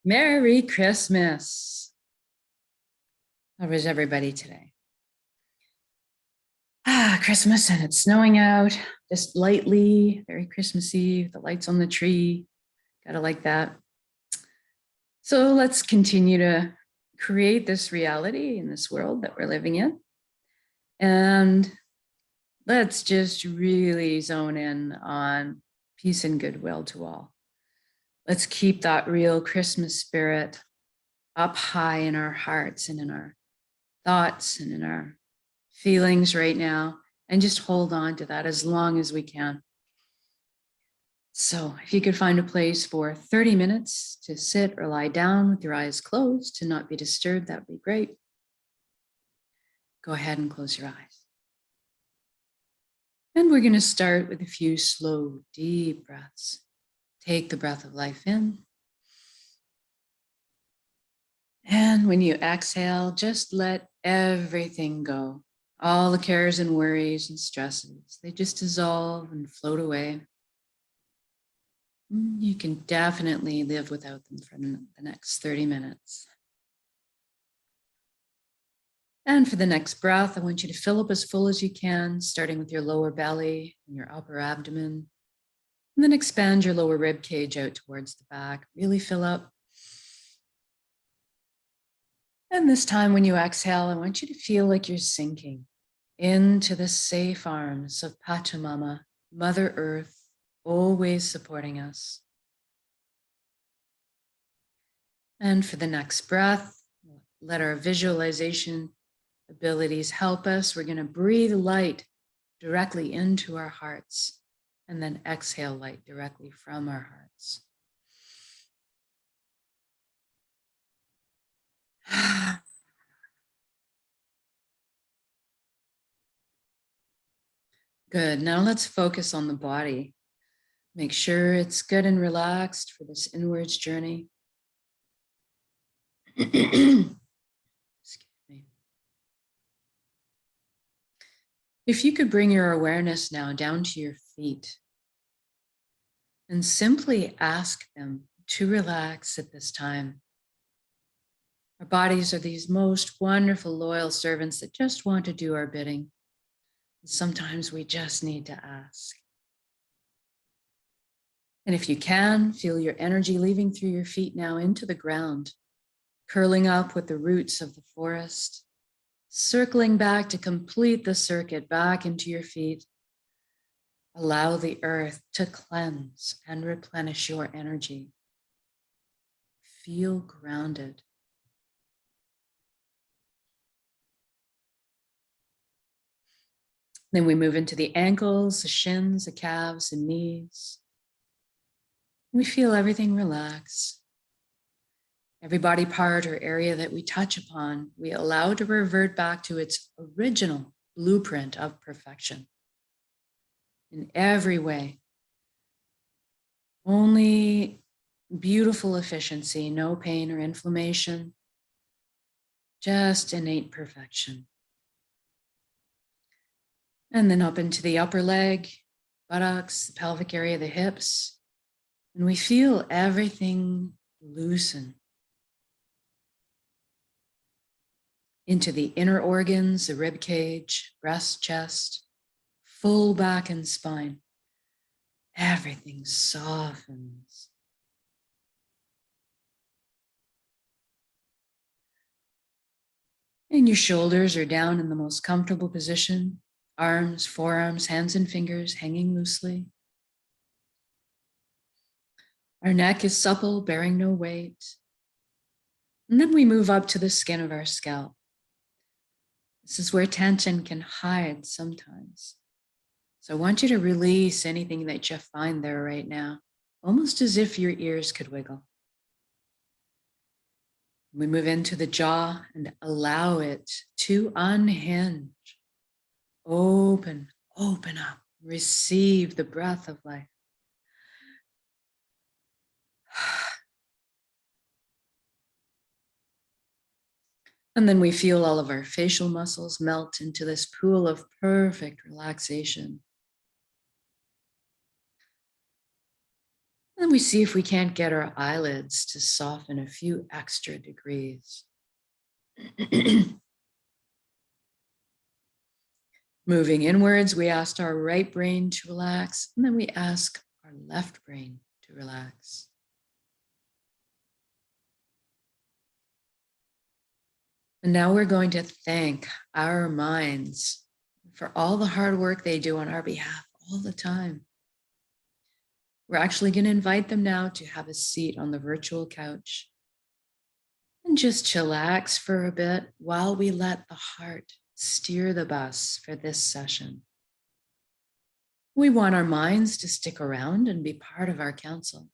Merry Christmas. How is everybody today? Christmas and it's snowing out, just lightly, very Christmassy, the lights on the tree. Gotta like that. So let's continue to create this reality in this world that we're living in. And let's just really zone in on peace and goodwill to all. Let's keep that real Christmas spirit up high in our hearts and in our thoughts and in our feelings right now, and just hold on to that as long as we can. So if you could find a place for 30 minutes to sit or lie down with your eyes closed to not be disturbed, that would be great. Go ahead and close your eyes. And we're going to start with a few slow, deep breaths. Take the breath of life in. And when you exhale, just let everything go. All the cares and worries and stresses, they just dissolve and float away. You can definitely live without them for the next 30 minutes. And for the next breath, I want you to fill up as full as you can, starting with your lower belly and your upper abdomen. And then expand your lower rib cage out towards the back. Really fill up. And this time when you exhale, I want you to feel like you're sinking into the safe arms of Pachamama, Mother Earth, always supporting us. And for the next breath, let our visualization abilities help us. We're going to breathe light directly into our hearts and then exhale light directly from our hearts. Good. Now let's focus on the body. Make sure it's good and relaxed for this inwards journey. Excuse me. If you could bring your awareness now down to your feet and simply ask them to relax at this time. Our bodies are these most wonderful, loyal servants that just want to do our bidding. Sometimes we just need to ask. And if you can, feel your energy leaving through your feet now into the ground, curling up with the roots of the forest, circling back to complete the circuit back into your feet. Allow the earth to cleanse and replenish your energy. Feel grounded. Then we move into the ankles, the shins, the calves, and knees. We feel everything relax. Every body part or area that we touch upon, we allow to revert back to its original blueprint of perfection. In every way. Only beautiful efficiency, no pain or inflammation, just innate perfection. And then up into the upper leg, buttocks, the pelvic area, the hips. And we feel everything loosen. Into the inner organs, the rib cage, breast, chest, full back and spine. Everything softens. And your shoulders are down in the most comfortable position. Arms, forearms, hands and fingers hanging loosely. Our neck is supple, bearing no weight. And then we move up to the skin of our scalp. This is where tension can hide sometimes. So I want you to release anything that you find there right now, almost as if your ears could wiggle. We move into the jaw and allow it to unhinge. Open up, receive the breath of life. And then we feel all of our facial muscles melt into this pool of perfect relaxation. Then we see if we can't get our eyelids to soften a few extra degrees. Moving inwards, we asked our right brain to relax, and then we ask our left brain to relax. And now we're going to thank our minds for all the hard work they do on our behalf all the time. We're actually going to invite them now to have a seat on the virtual couch and just chillax for a bit while we let the heart steer the bus for this session. We want our minds to stick around and be part of our council.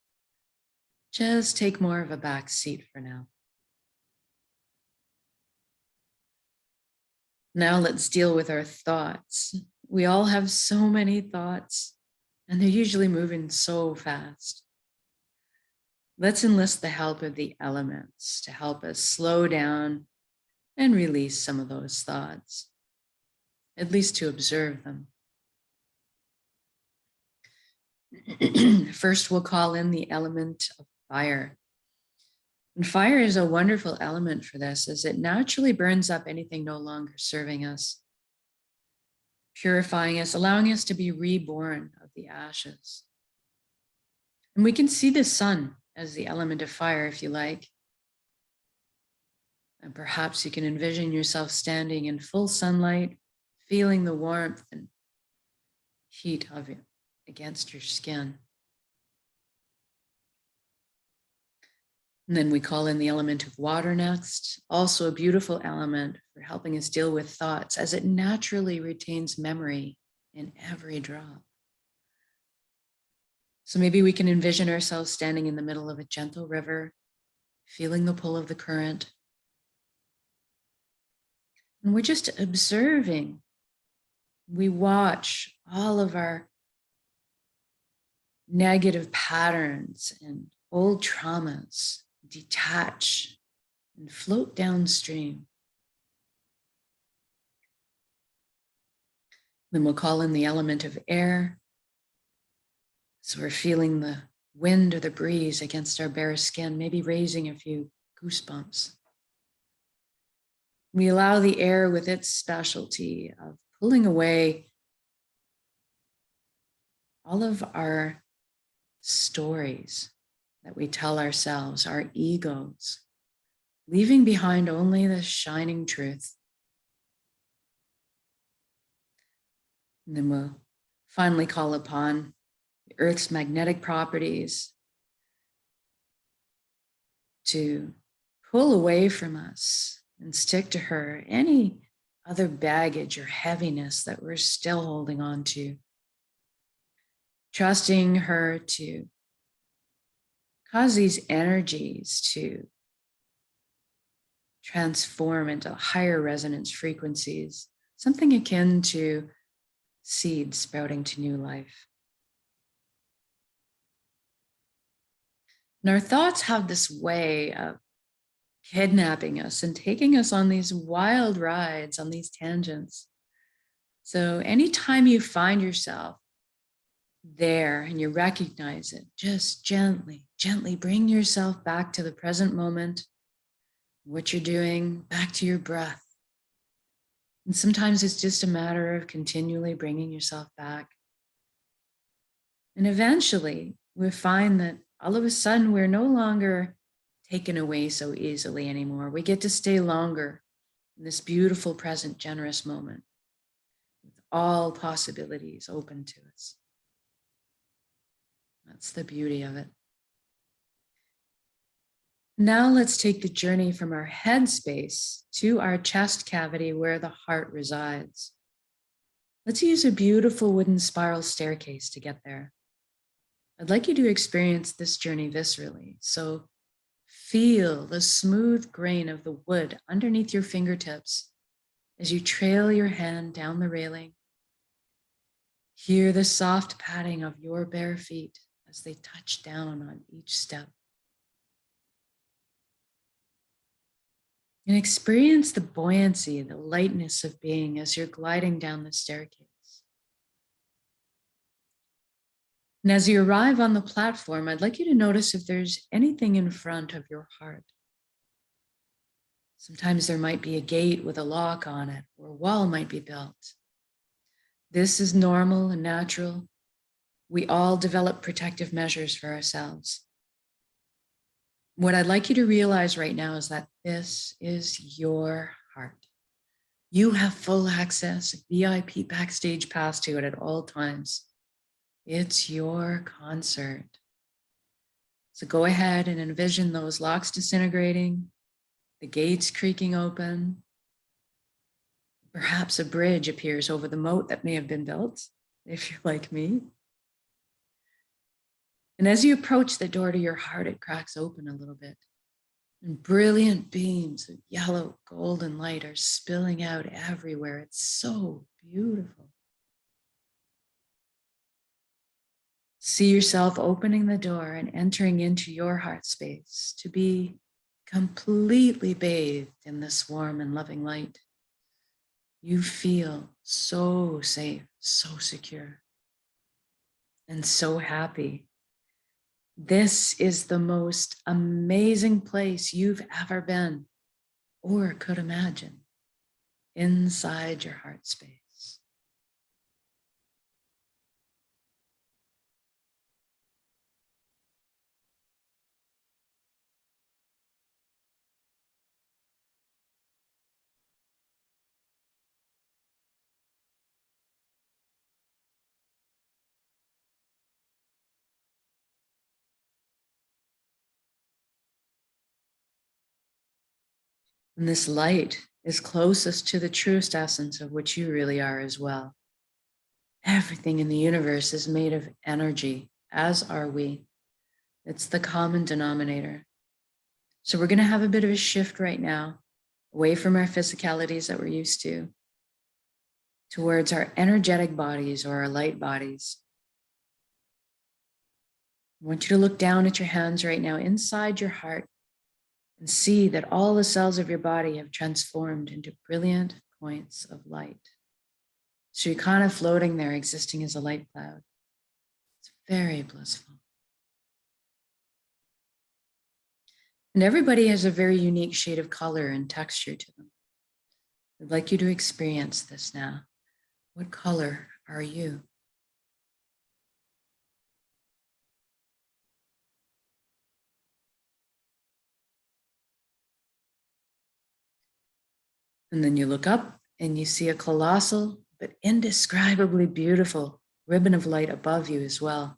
Just take more of a back seat for now. Now let's deal with our thoughts. We all have so many thoughts, and they're usually moving so fast. Let's enlist the help of the elements to help us slow down and release some of those thoughts, at least to observe them. First, we'll call in the element of fire. And fire is a wonderful element for this, as it naturally burns up anything no longer serving us, purifying us, allowing us to be reborn of the ashes. And we can see the sun as the element of fire, if you like. And perhaps you can envision yourself standing in full sunlight, feeling the warmth and heat of it against your skin. And then we call in the element of water next, also a beautiful element for helping us deal with thoughts, as it naturally retains memory in every drop. So maybe we can envision ourselves standing in the middle of a gentle river, feeling the pull of the current. And we're just observing. We watch all of our negative patterns and old traumas detach and float downstream. Then we'll call in the element of air. So we're feeling the wind or the breeze against our bare skin, maybe raising a few goosebumps. We allow the air with its specialty of pulling away all of our stories that we tell ourselves, our egos, leaving behind only the shining truth. And then we'll finally call upon the Earth's magnetic properties to pull away from us and stick to her any other baggage or heaviness that we're still holding on to. Trusting her to cause these energies to transform into higher resonance frequencies, something akin to seeds sprouting to new life. And our thoughts have this way of kidnapping us and taking us on these wild rides, on these tangents. So anytime you find yourself there and you recognize it, just gently bring yourself back to the present moment, what you're doing, back to your breath. And sometimes it's just a matter of continually bringing yourself back. And eventually we find that all of a sudden we're no longer taken away so easily anymore. We get to stay longer in this beautiful, present, generous moment with all possibilities open to us. That's the beauty of it. Now let's take the journey from our head space to our chest cavity where the heart resides. Let's use a beautiful wooden spiral staircase to get there. I'd like you to experience this journey viscerally. So feel the smooth grain of the wood underneath your fingertips as you trail your hand down the railing. Hear the soft padding of your bare feet as they touch down on each step. And experience the buoyancy, the lightness of being as you're gliding down the staircase. And as you arrive on the platform, I'd like you to notice if there's anything in front of your heart. Sometimes there might be a gate with a lock on it, or a wall might be built. This is normal and natural. We all develop protective measures for ourselves. What I'd like you to realize right now is that this is your heart. You have full access, VIP backstage pass to it at all times. It's your concert. So go ahead and envision those locks disintegrating, the gates creaking open. Perhaps a bridge appears over the moat that may have been built, if you're like me. And as you approach the door to your heart, it cracks open a little bit. And brilliant beams of yellow, golden light are spilling out everywhere. It's so beautiful. See yourself opening the door and entering into your heart space to be completely bathed in this warm and loving light. You feel so safe, so secure, and so happy. This is the most amazing place you've ever been or could imagine, inside your heart space. And this light is closest to the truest essence of which you really are as well. Everything in the universe is made of energy, as are we. It's the common denominator. So we're going to have a bit of a shift right now, away from our physicalities that we're used to, towards our energetic bodies or our light bodies. I want you to look down at your hands right now inside your heart and see that all the cells of your body have transformed into brilliant points of light. So you're kind of floating there, existing as a light cloud. It's very blissful. And everybody has a very unique shade of color and texture to them. I'd like you to experience this now. What color are you? And then you look up and you see a colossal but indescribably beautiful ribbon of light above you as well.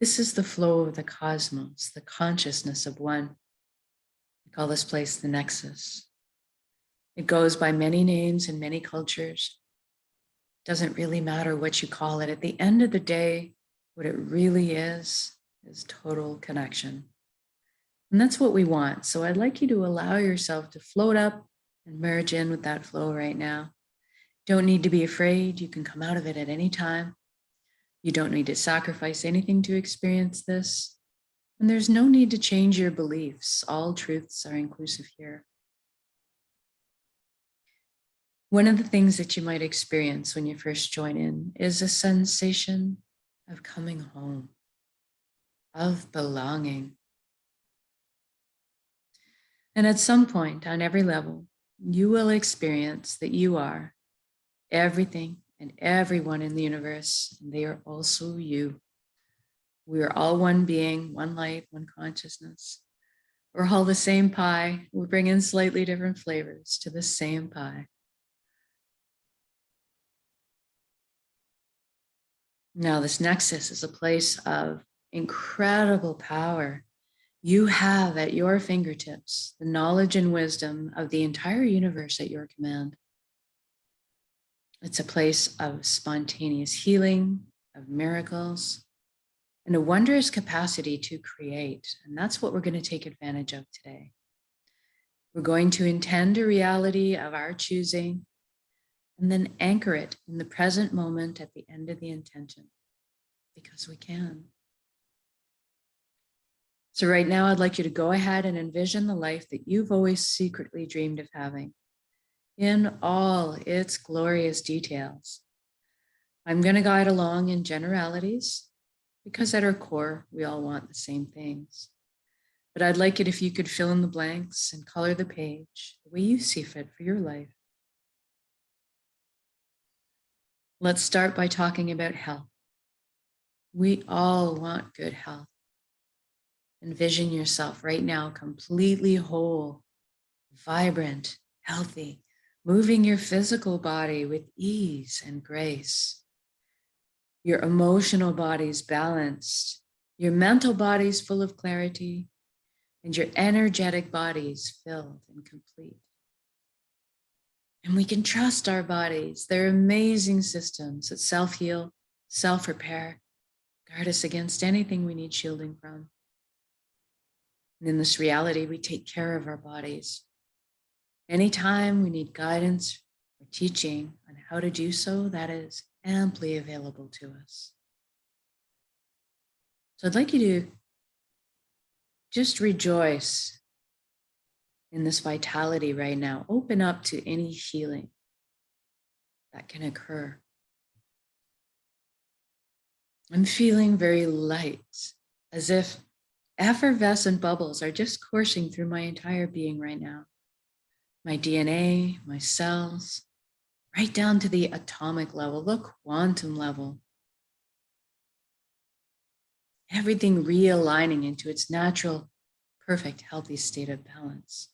This is the flow of the cosmos, the consciousness of one. We call this place the Nexus. It goes by many names in many cultures. It doesn't really matter what you call it. At the end of the day, what it really is total connection. And that's what we want. So I'd like you to allow yourself to float up and merge in with that flow right now. Don't need to be afraid. You can come out of it at any time. You don't need to sacrifice anything to experience this. And there's no need to change your beliefs. All truths are inclusive here. One of the things that you might experience when you first join in is a sensation of coming home, of belonging. And at some point on every level, you will experience that you are everything and everyone in the universe, and they are also you. We are all one being, one light, one consciousness. We're all the same pie. We bring in slightly different flavors to the same pie. Now, this nexus is a place of incredible power. You have at your fingertips the knowledge and wisdom of the entire universe at your command. It's a place of spontaneous healing, of miracles, and a wondrous capacity to create. And that's what we're going to take advantage of today. We're going to intend a reality of our choosing and then anchor it in the present moment at the end of the intention, because we can. So right now, I'd like you to go ahead and envision the life that you've always secretly dreamed of having in all its glorious details. I'm going to guide along in generalities. because at our core, we all want the same things. But I'd like it if you could fill in the blanks and color the page the way you see fit for your life. Let's start by talking about health. We all want good health. Envision yourself right now completely whole, vibrant, healthy, moving your physical body with ease and grace. Your emotional body's balanced, your mental body's full of clarity, and your energetic body's filled and complete. And we can trust our bodies. They're amazing systems that self-heal, self-repair, guard us against anything we need shielding from. And in this reality, we take care of our bodies. Anytime we need guidance or teaching on how to do so, that is amply available to us. So I'd like you to just rejoice in this vitality right now. Open up to any healing that can occur. I'm feeling very light, as if effervescent bubbles are just coursing through my entire being right now. My DNA, my cells, right down to the atomic level, the quantum level. Everything realigning into its natural, perfect, healthy state of balance.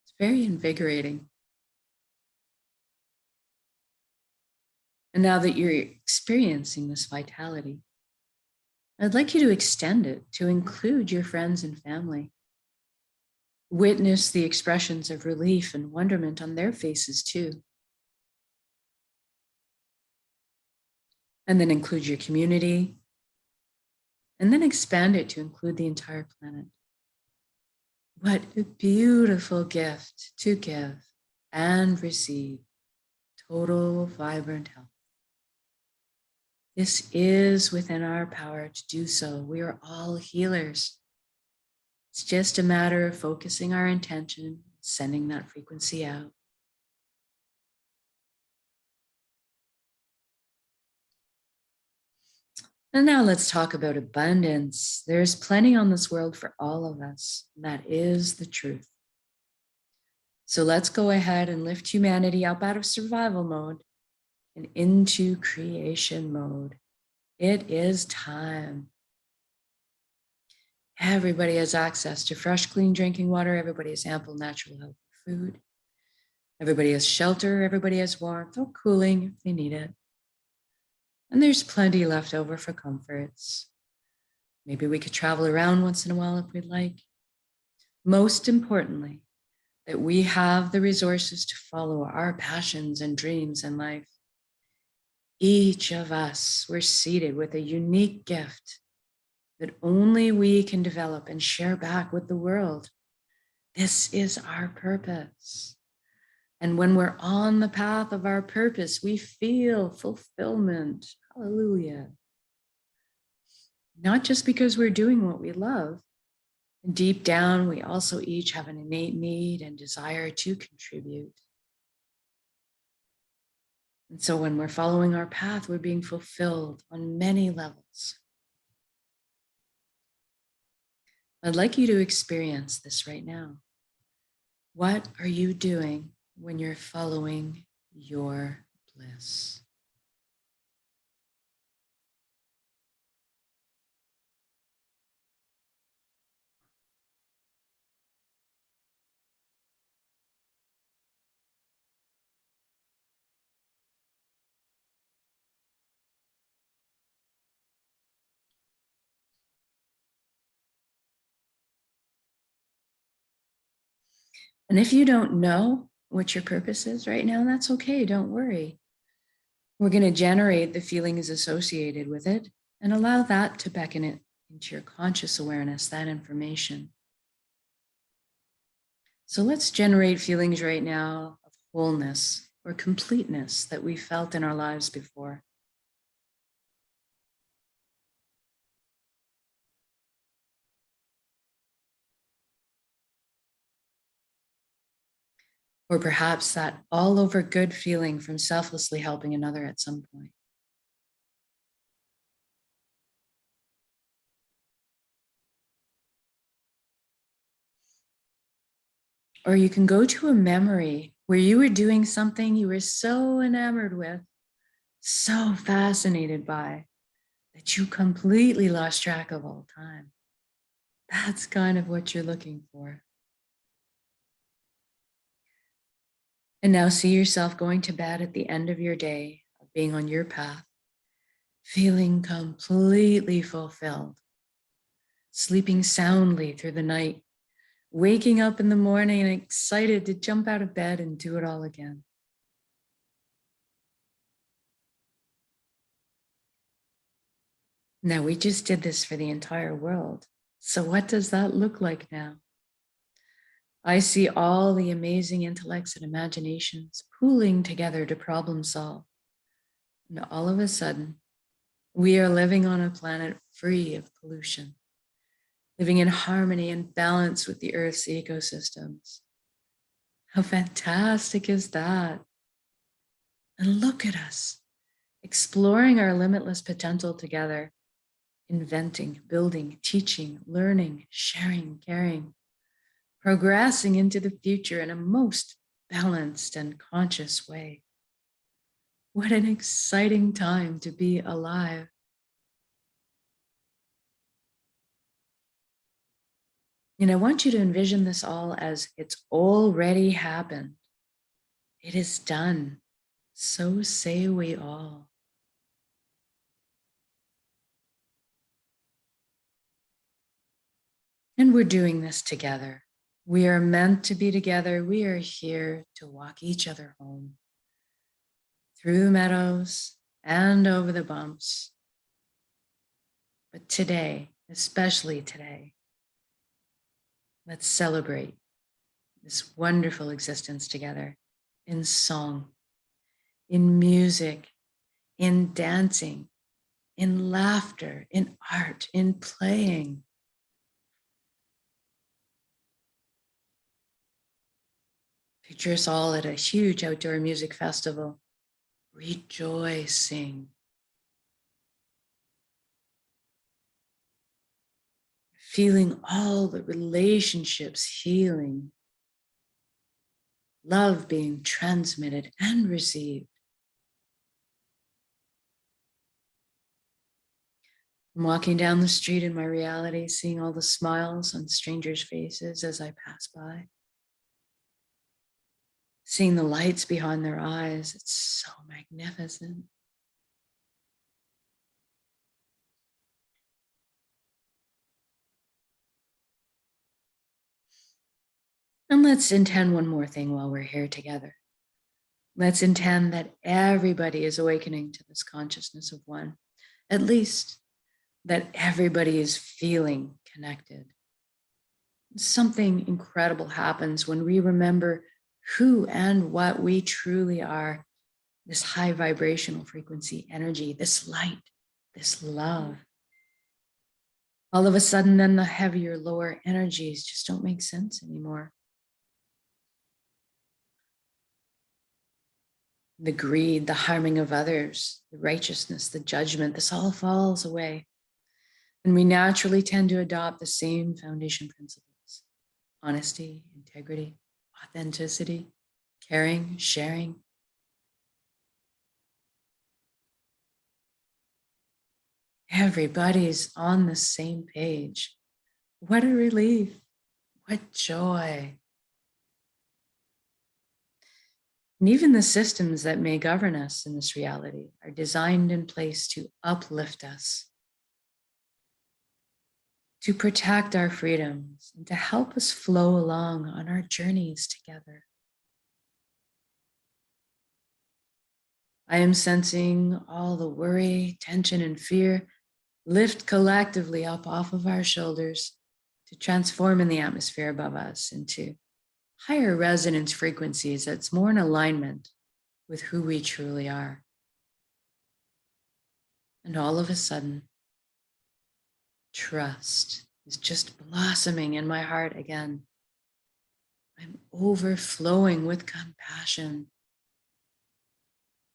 It's very invigorating. And now that you're experiencing this vitality, I'd like you to extend it to include your friends and family. Witness the expressions of relief and wonderment on their faces too. And then include your community, and then expand it to include the entire planet. What a beautiful gift to give and receive total vibrant health. This is within our power to do so. We are all healers. It's just a matter of focusing our intention, sending that frequency out. And now let's talk about abundance. There's plenty on this world for all of us. And that is the truth. So let's go ahead and lift humanity up out of survival mode and into creation mode. It is time. Everybody has access to fresh, clean drinking water. Everybody has ample, natural, healthy food. Everybody has shelter. Everybody has warmth or cooling if they need it. And there's plenty left over for comforts. Maybe we could travel around once in a while if we'd like. Most importantly, that we have the resources to follow our passions and dreams in life. Each of us, we're seated with a unique gift that only we can develop and share back with the world. This is our purpose. And when we're on the path of our purpose, we feel fulfillment. Hallelujah. Not just because we're doing what we love. Deep down, we also each have an innate need and desire to contribute. And so when we're following our path, we're being fulfilled on many levels. I'd like you to experience this right now. What are you doing when you're following your bliss? And if you don't know what your purpose is right now, that's okay, don't worry. We're going to generate the feelings associated with it and allow that to beckon it into your conscious awareness, that information. So let's generate feelings right now of wholeness or completeness that we felt in our lives before. Or perhaps that all over good feeling from selflessly helping another at some point. Or you can go to a memory where you were doing something you were so enamored with, so fascinated by, that you completely lost track of all time. That's kind of what you're looking for. And now see yourself going to bed at the end of your day, of being on your path, feeling completely fulfilled, sleeping soundly through the night, waking up in the morning and excited to jump out of bed and do it all again. Now, we just did this for the entire world. So what does that look like now? I see all the amazing intellects and imaginations pooling together to problem solve. And all of a sudden, we are living on a planet free of pollution, living in harmony and balance with the Earth's ecosystems. How fantastic is that? And look at us, exploring our limitless potential together, inventing, building, teaching, learning, sharing, caring, progressing into the future in a most balanced and conscious way. What an exciting time to be alive. And I want you to envision this all as it's already happened. It is done. So say we all. And we're doing this together. We are meant to be together. We are here to walk each other home through the meadows and over the bumps. But today, especially today, let's celebrate this wonderful existence together in song, in music, in dancing, in laughter, in art, in playing. Picture us all at a huge outdoor music festival, rejoicing, feeling all the relationships healing, love being transmitted and received. I'm walking down the street in my reality, seeing all the smiles on strangers' faces as I pass by, seeing the lights behind their eyes. It's so magnificent. And let's intend one more thing while we're here together. Let's intend that everybody is awakening to this consciousness of one, at least that everybody is feeling connected. Something incredible happens when we remember who and what we truly are, this high vibrational frequency energy, this light, this love. All of a sudden, then the heavier, lower energies just don't make sense anymore. The greed, the harming of others, the righteousness, the judgment, this all falls away. And we naturally tend to adopt the same foundation principles: honesty, integrity, authenticity, caring, sharing. Everybody's on the same page. What a relief. What joy. And even the systems that may govern us in this reality are designed in place to uplift us, to protect our freedoms, and to help us flow along on our journeys together. I am sensing all the worry, tension, and fear lift collectively up off of our shoulders to transform in the atmosphere above us into higher resonance frequencies that's more in alignment with who we truly are. And all of a sudden, trust is just blossoming in my heart again. I'm overflowing with compassion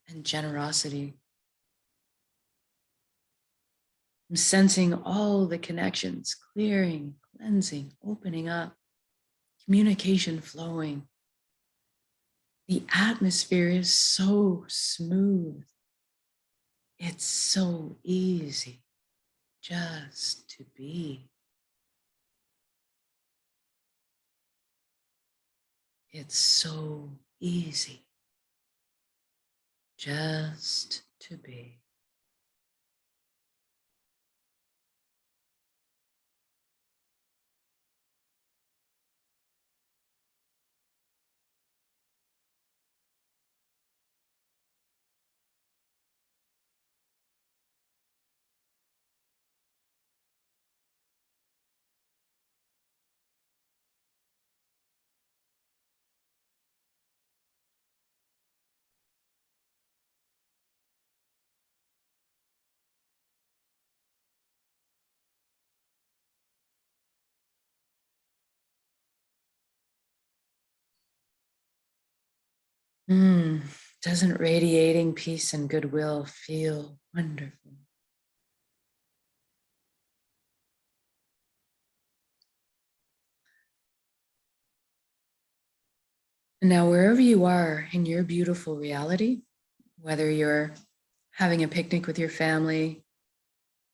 and generosity. I'm sensing all the connections clearing, cleansing, opening up, communication flowing. The atmosphere is so smooth. It's so easy just to be. It's so easy just to be. Doesn't radiating peace and goodwill feel wonderful? And now, wherever you are in your beautiful reality, whether you're having a picnic with your family,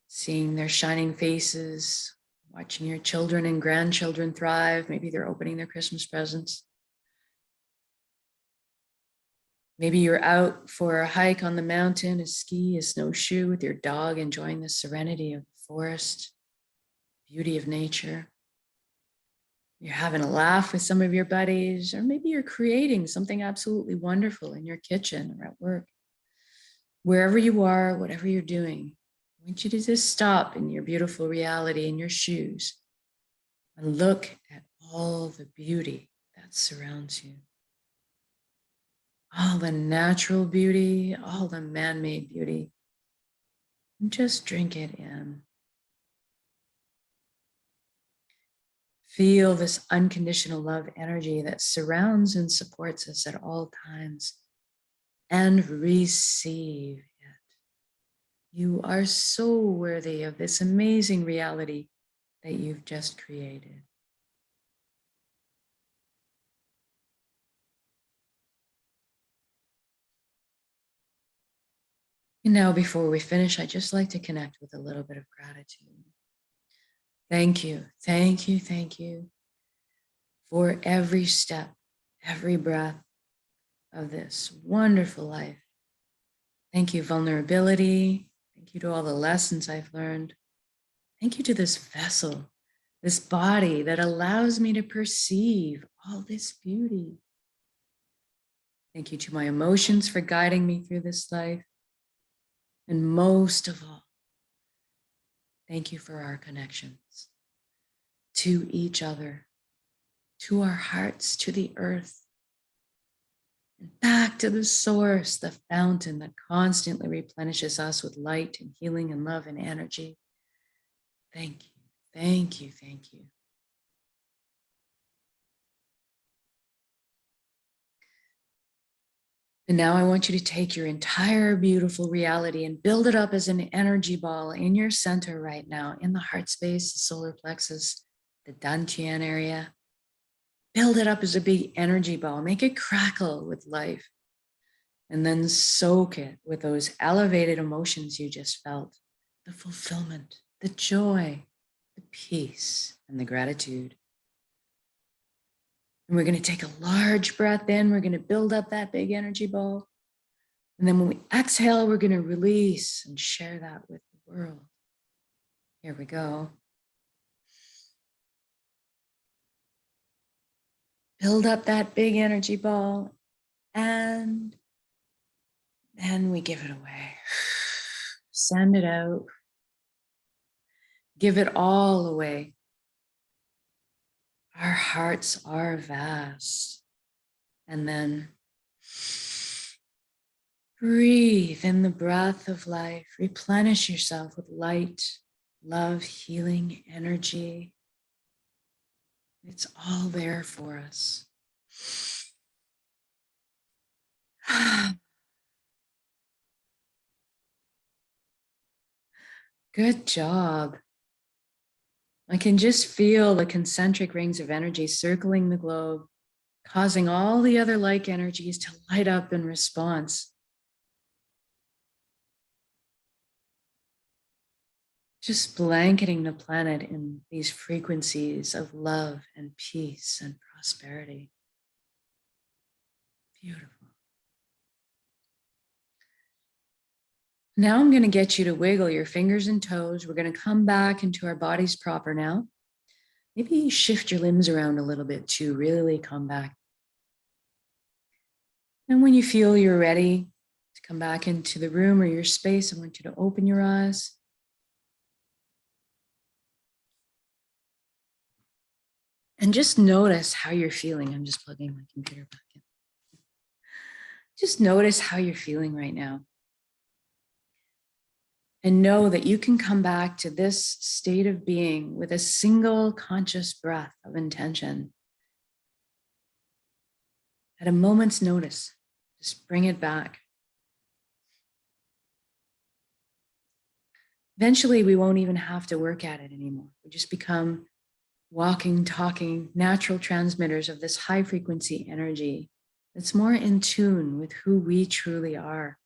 seeing their shining faces, watching your children and grandchildren thrive, maybe they're opening their Christmas presents. Maybe you're out for a hike on the mountain, a ski, a snowshoe with your dog, enjoying the serenity of the forest, beauty of nature. You're having a laugh with some of your buddies, or maybe you're creating something absolutely wonderful in your kitchen or at work. Wherever you are, whatever you're doing, I want you to just stop in your beautiful reality in your shoes and look at all the beauty that surrounds you. All the natural beauty, all the man-made beauty. And just drink it in. Feel this unconditional love energy that surrounds and supports us at all times, and receive it. You are so worthy of this amazing reality that you've just created. And now, before we finish, I'd just like to connect with a little bit of gratitude. Thank you, thank you, thank you for every step, every breath of this wonderful life. Thank you, vulnerability. Thank you to all the lessons I've learned. Thank you to this vessel, this body that allows me to perceive all this beauty. Thank you to my emotions for guiding me through this life. And most of all, thank you for our connections to each other, to our hearts, to the earth, and back to the source, the fountain that constantly replenishes us with light and healing and love and energy. Thank you, thank you, thank you. And now I want you to take your entire beautiful reality and build it up as an energy ball in your center right now, in the heart space, the solar plexus, the dantian area. Build it up as a big energy ball. Make it crackle with life. And then soak it with those elevated emotions you just felt, the fulfillment, the joy, the peace, and the gratitude. And we're going to take a large breath in. We're going to build up that big energy ball. And then when we exhale, we're going to release and share that with the world. Here we go. Build up that big energy ball, and then we give it away. Send it out. Give it all away. Our hearts are vast. And then breathe in the breath of life. Replenish yourself with light, love, healing, energy. It's all there for us. Good job. I can just feel the concentric rings of energy circling the globe, causing all the other like energies to light up in response. Just blanketing the planet in these frequencies of love and peace and prosperity. Beautiful. Now I'm going to get you to wiggle your fingers and toes. We're going to come back into our bodies proper now. Maybe shift your limbs around a little bit to really come back. And when you feel you're ready to come back into the room or your space, I want you to open your eyes. And just notice how you're feeling. I'm just plugging my computer back in. Just notice how you're feeling right now. And know that you can come back to this state of being with a single conscious breath of intention. At a moment's notice, just bring it back. Eventually, we won't even have to work at it anymore. We just become walking, talking, natural transmitters of this high frequency energy that's more in tune with who we truly are.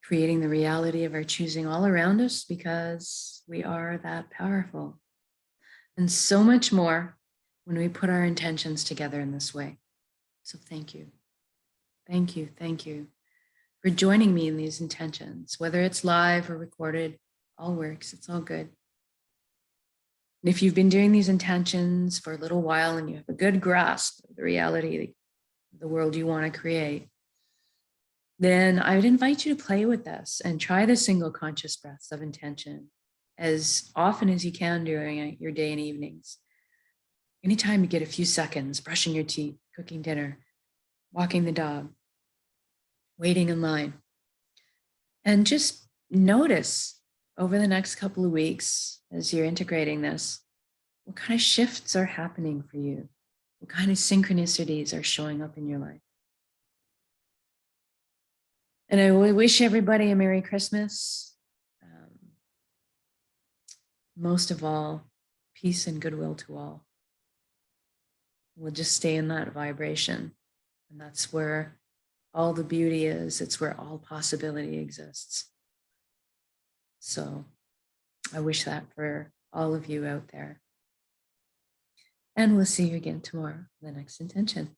Creating the reality of our choosing all around us because we are that powerful. And so much more when we put our intentions together in this way. So thank you. Thank you. Thank you for joining me in these intentions, whether it's live or recorded, all works. It's all good. And if you've been doing these intentions for a little while and you have a good grasp of the reality of the world you want to create, then I would invite you to play with this and try the single conscious breaths of intention as often as you can during your day and evenings. Anytime you get a few seconds, brushing your teeth, cooking dinner, walking the dog, waiting in line. And just notice over the next couple of weeks as you're integrating this, what kind of shifts are happening for you? What kind of synchronicities are showing up in your life? And I wish everybody a Merry Christmas. Most of all, peace and goodwill to all. We'll just stay in that vibration. And that's where all the beauty is. It's where all possibility exists. So I wish that for all of you out there. And we'll see you again tomorrow, the next intention.